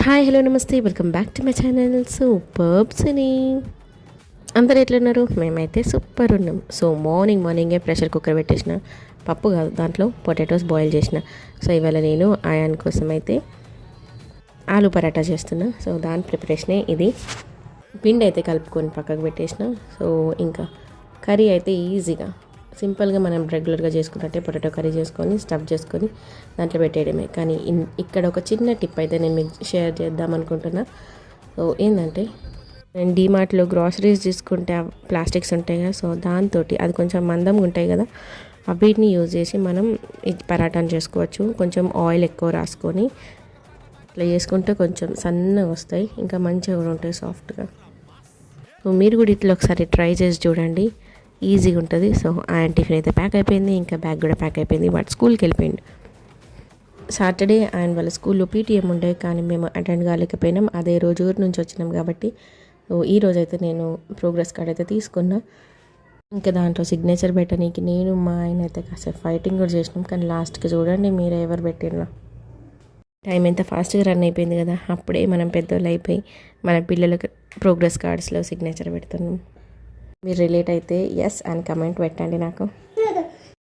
Hi hello నమస్తే welcome back to my channel superb cine. అందరు ఎట్లున్నారు? మేమైతే సూపర్ ఉన్నాం. సో మార్నింగే ప్రెషర్ కుక్కర్ పెట్టేసిన, పప్పు కాదు దాంట్లో పొటాటోస్ బాయిల్ చేసిన. సో ఇవాళ నేను ఆయాన్ కోసం అయితే ఆలు పరాటా చేస్తున్నా. సో దాని ప్రిపరేషనే ఇది. పిండి అయితే కలుపుకొని పక్కకు పెట్టేసిన. సో ఇంకా కర్రీ అయితే ఈజీగా సింపుల్గా మనం రెగ్యులర్గా చేసుకున్నట్టే పొటాటో కర్రీ చేసుకొని స్టఫ్ చేసుకొని దాంట్లో పెట్టేయడమే. కానీ ఇక్కడ ఒక చిన్న టిప్ అయితే నేను మీకు షేర్ చేద్దాం అనుకుంటున్నా. సో ఏంటంటే నేను డీమార్ట్లో గ్రాసరీస్ తీసుకుంటే ప్లాస్టిక్స్ ఉంటాయి కదా, సో దాంతో అది కొంచెం మందంగా ఉంటాయి కదా, వీటిని యూజ్ చేసి మనం ఇది పరాటాను చేసుకోవచ్చు. కొంచెం ఆయిల్ ఎక్కువ రాసుకొని ఇట్లా చేసుకుంటే కొంచెం సన్నగా వస్తాయి, ఇంకా మంచిగా కూడా ఉంటాయి సాఫ్ట్గా. సో మీరు కూడా ఇట్లా ఒకసారి ట్రై చేసి చూడండి, ఈజీగా ఉంటుంది. సో ఆయన టిఫిన్ అయితే ప్యాక్ అయిపోయింది, ఇంకా బ్యాగ్ కూడా ప్యాక్ అయిపోయింది. వాడు స్కూల్కి వెళ్ళిపోయింది. సాటర్డే ఆయన వాళ్ళ స్కూల్లో పీటీఎం ఉండే, కానీ మేము అటెండ్ కాలేకపోయినాం. అదే రోజు ఊరు నుంచి వచ్చినాం కాబట్టి ఈ రోజు అయితే నేను ప్రోగ్రెస్ కార్డ్ అయితే తీసుకున్నా. ఇంకా దాంట్లో సిగ్నేచర్ పెట్టడానికి నేను మా ఆయన అయితే కాసేపు ఫైటింగ్ కూడా చేసినాం. కానీ లాస్ట్కి చూడండి మీరే ఎవరు పెట్టినా. టైం ఎంత ఫాస్ట్గా రన్ అయిపోయింది కదా, అప్పుడే మనం పెద్దోళ్ళు అయిపోయి మన పిల్లలకు ప్రోగ్రెస్ కార్డ్స్లో సిగ్నేచర్ పెడుతున్నాం. మీరు రిలేట్ అయితే ఎస్ అని కమెంట్ పెట్టండి నాకు.